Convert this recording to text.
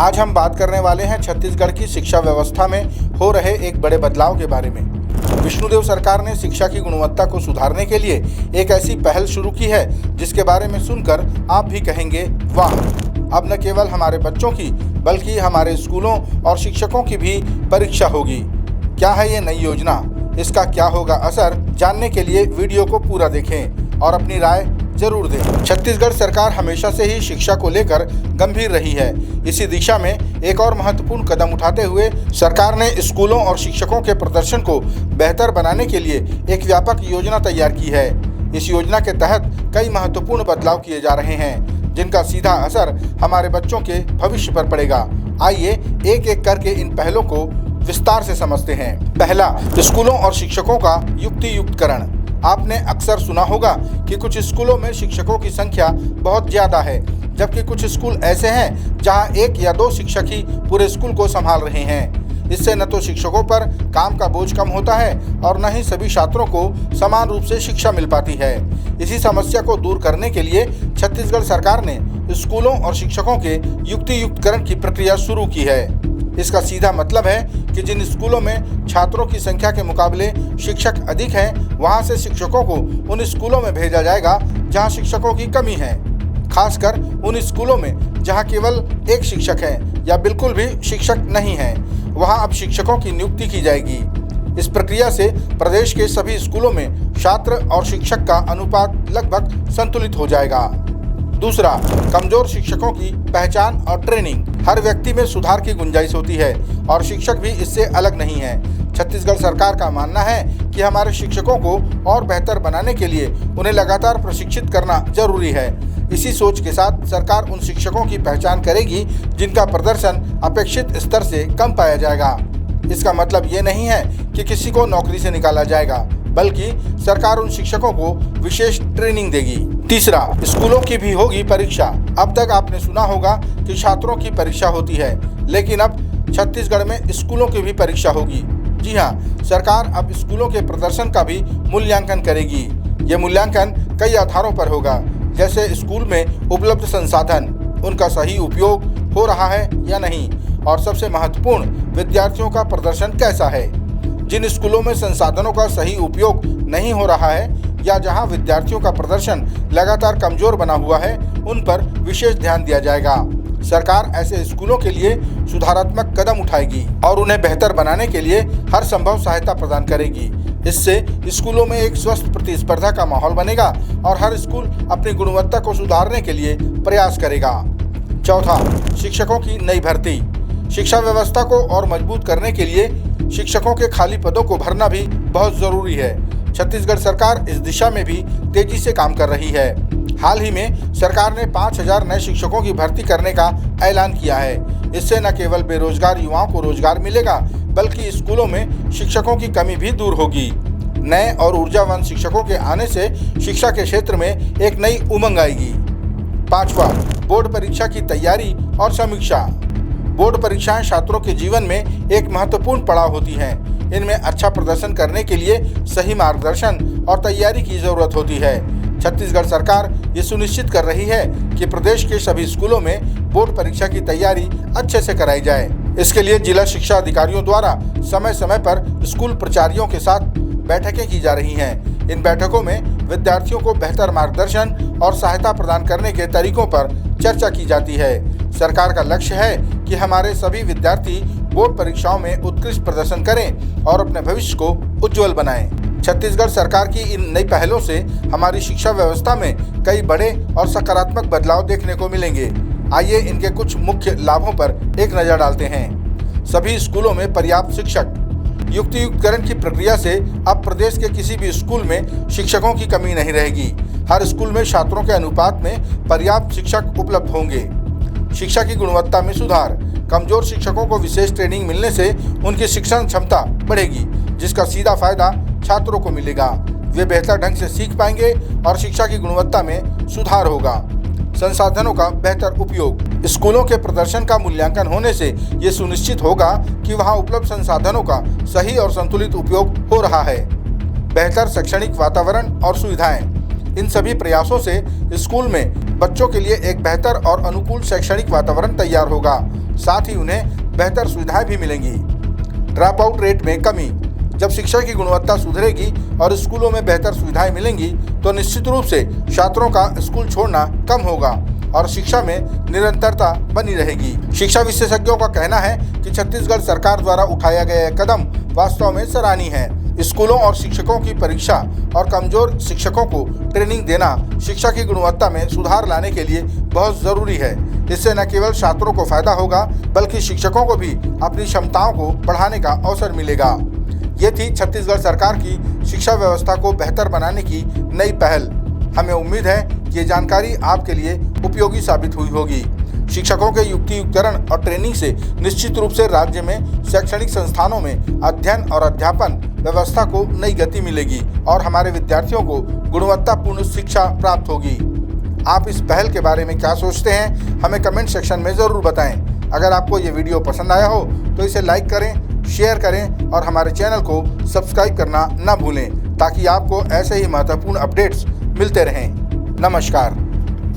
आज हम बात करने वाले हैं छत्तीसगढ़ की शिक्षा व्यवस्था में हो रहे एक बड़े बदलाव के बारे में। विष्णुदेव सरकार ने शिक्षा की गुणवत्ता को सुधारने के लिए एक ऐसी पहल शुरू की है जिसके बारे में सुनकर आप भी कहेंगे वाह। अब न केवल हमारे बच्चों की बल्कि हमारे स्कूलों और शिक्षकों की भी परीक्षा होगी। क्या है ये नई योजना, इसका क्या होगा असर, जानने के लिए वीडियो को पूरा देखें और अपनी राय जरूर दें। छत्तीसगढ़ सरकार हमेशा से ही शिक्षा को लेकर गंभीर रही है। इसी दिशा में एक और महत्वपूर्ण कदम उठाते हुए सरकार ने स्कूलों और शिक्षकों के प्रदर्शन को बेहतर बनाने के लिए एक व्यापक योजना तैयार की है। इस योजना के तहत कई महत्वपूर्ण बदलाव किए जा रहे हैं जिनका सीधा असर हमारे बच्चों के भविष्य पर पड़ेगा। आइए एक एक करके इन पहलों को विस्तार से समझते हैं। पहला, स्कूलों और शिक्षकों का युक्तियुक्तकरण। आपने अक्सर सुना होगा कि कुछ स्कूलों में शिक्षकों की संख्या बहुत ज़्यादा है, जबकि कुछ स्कूल ऐसे हैं जहां 1 या 2 शिक्षक ही पूरे स्कूल को संभाल रहे हैं। इससे न तो शिक्षकों पर काम का बोझ कम होता है और न ही सभी छात्रों को समान रूप से शिक्षा मिल पाती है। इसी समस्या को दूर करने के लिए छत्तीसगढ़ सरकार ने स्कूलों और शिक्षकों के युक्तियुक्तकरण की प्रक्रिया शुरू की है। इसका सीधा मतलब है कि जिन स्कूलों में छात्रों की संख्या के मुकाबले शिक्षक अधिक हैं, वहां से शिक्षकों को उन स्कूलों में भेजा जाएगा जहां शिक्षकों की कमी है। खासकर उन स्कूलों में जहां केवल 1 शिक्षक है या बिल्कुल भी शिक्षक नहीं है, वहां अब शिक्षकों की नियुक्ति की जाएगी। इस प्रक्रिया से प्रदेश के सभी स्कूलों में छात्र और शिक्षक का अनुपात लगभग संतुलित हो जाएगा। दूसरा, कमजोर शिक्षकों की पहचान और ट्रेनिंग। हर व्यक्ति में सुधार की गुंजाइश होती है और शिक्षक भी इससे अलग नहीं है। छत्तीसगढ़ सरकार का मानना है कि हमारे शिक्षकों को और बेहतर बनाने के लिए उन्हें लगातार प्रशिक्षित करना जरूरी है। इसी सोच के साथ सरकार उन शिक्षकों की पहचान करेगी जिनका प्रदर्शन अपेक्षित स्तर से कम पाया जाएगा। इसका मतलब ये नहीं है कि किसी को नौकरी से निकाला जाएगा, बल्कि सरकार उन शिक्षकों को विशेष ट्रेनिंग देगी। तीसरा, स्कूलों की भी होगी परीक्षा। अब तक आपने सुना होगा कि छात्रों की परीक्षा होती है, लेकिन अब छत्तीसगढ़ में स्कूलों की भी परीक्षा होगी। जी हाँ, सरकार अब स्कूलों के प्रदर्शन का भी मूल्यांकन करेगी। ये मूल्यांकन कई आधारों पर होगा, जैसे स्कूल में उपलब्ध संसाधन, उनका सही उपयोग हो रहा है या नहीं, और सबसे महत्वपूर्ण, विद्यार्थियों का प्रदर्शन कैसा है। जिन स्कूलों में संसाधनों का सही उपयोग नहीं हो रहा है या जहां विद्यार्थियों का प्रदर्शन लगातार कमजोर बना हुआ है, उन पर विशेष ध्यान दिया जाएगा। सरकार ऐसे स्कूलों के लिए सुधारात्मक कदम उठाएगी और उन्हें बेहतर बनाने के लिए हर संभव सहायता प्रदान करेगी। इससे स्कूलों में एक स्वस्थ प्रतिस्पर्धा का माहौल बनेगा और हर स्कूल अपनी गुणवत्ता को सुधारने के लिए प्रयास करेगा। चौथा, शिक्षकों की नई भर्ती। शिक्षा व्यवस्था को और मजबूत करने के लिए शिक्षकों के खाली पदों को भरना भी बहुत जरूरी है। छत्तीसगढ़ सरकार इस दिशा में भी तेजी से काम कर रही है। हाल ही में सरकार ने 5000 नए शिक्षकों की भर्ती करने का ऐलान किया है। इससे न केवल बेरोजगार युवाओं को रोजगार मिलेगा, बल्कि स्कूलों में शिक्षकों की कमी भी दूर होगी। नए और ऊर्जावान शिक्षकों के आने से शिक्षा के क्षेत्र में एक नई उमंग आएगी। पांचवा, बोर्ड परीक्षा की तैयारी और समीक्षा। बोर्ड परीक्षाएं छात्रों के जीवन में एक महत्वपूर्ण पड़ाव होती हैं। इनमें अच्छा प्रदर्शन करने के लिए सही मार्गदर्शन और तैयारी की जरूरत होती है। छत्तीसगढ़ सरकार ये सुनिश्चित कर रही है कि प्रदेश के सभी स्कूलों में बोर्ड परीक्षा की तैयारी अच्छे से कराई जाए। इसके लिए जिला शिक्षा अधिकारियों द्वारा समय समय पर स्कूल प्राचार्यों के साथ बैठकें की जा रही हैं। इन बैठकों में विद्यार्थियों को बेहतर मार्गदर्शन और सहायता प्रदान करने के तरीकों पर चर्चा की जाती है। सरकार का लक्ष्य है कि हमारे सभी विद्यार्थी बोर्ड परीक्षाओं में उत्कृष्ट प्रदर्शन करें और अपने भविष्य को उज्जवल बनाएं। छत्तीसगढ़ सरकार की इन नई पहलों से हमारी शिक्षा व्यवस्था में कई बड़े और सकारात्मक बदलाव देखने को मिलेंगे। आइए इनके कुछ मुख्य लाभों पर एक नज़र डालते हैं। सभी स्कूलों में पर्याप्त शिक्षक। युक्तियुक्तकरण की प्रक्रिया से अब प्रदेश के किसी भी स्कूल में शिक्षकों की कमी नहीं रहेगी। हर स्कूल में छात्रों के अनुपात में पर्याप्त शिक्षक उपलब्ध होंगे। शिक्षा की गुणवत्ता में सुधार। कमजोर शिक्षकों को विशेष ट्रेनिंग मिलने से उनकी शिक्षण क्षमता बढ़ेगी, जिसका सीधा फायदा छात्रों को मिलेगा। वे बेहतर ढंग से सीख पाएंगे और शिक्षा की गुणवत्ता में सुधार होगा। संसाधनों का बेहतर उपयोग। स्कूलों के प्रदर्शन का मूल्यांकन होने से ये सुनिश्चित होगा कि वहां उपलब्ध संसाधनों का सही और संतुलित उपयोग हो रहा है। बेहतर शैक्षणिक वातावरण और सुविधाएं। इन सभी प्रयासों से स्कूल में बच्चों के लिए एक बेहतर और अनुकूल शैक्षणिक वातावरण तैयार होगा। साथ ही उन्हें बेहतर सुविधाएं भी मिलेंगी। ड्रॉप आउट रेट में कमी। जब शिक्षा की गुणवत्ता सुधरेगी और स्कूलों में बेहतर सुविधाएं मिलेंगी तो निश्चित रूप से छात्रों का स्कूल छोड़ना कम होगा और शिक्षा में निरंतरता बनी रहेगी। शिक्षा विशेषज्ञों का कहना है कि छत्तीसगढ़ सरकार द्वारा उठाया गया यह कदम वास्तव में सराहनीय है। स्कूलों और शिक्षकों की परीक्षा और कमजोर शिक्षकों को ट्रेनिंग देना शिक्षा की गुणवत्ता में सुधार लाने के लिए बहुत जरूरी है। इससे न केवल छात्रों को फायदा होगा बल्कि शिक्षकों को भी अपनी क्षमताओं को बढ़ाने का अवसर मिलेगा। ये थी छत्तीसगढ़ सरकार की शिक्षा व्यवस्था को बेहतर बनाने की नई पहल। हमें उम्मीद है कि ये जानकारी आपके लिए उपयोगी साबित हुई होगी। शिक्षकों के युक्तियुक्तकरण और ट्रेनिंग से निश्चित रूप से राज्य में शैक्षणिक संस्थानों में अध्ययन और अध्यापन व्यवस्था को नई गति मिलेगी और हमारे विद्यार्थियों को गुणवत्तापूर्ण शिक्षा प्राप्त होगी। आप इस पहल के बारे में क्या सोचते हैं, हमें कमेंट सेक्शन में ज़रूर बताएं। अगर आपको ये वीडियो पसंद आया हो तो इसे लाइक करें, शेयर करें और हमारे चैनल को सब्सक्राइब करना न भूलें ताकि आपको ऐसे ही महत्वपूर्ण अपडेट्स मिलते रहें। नमस्कार।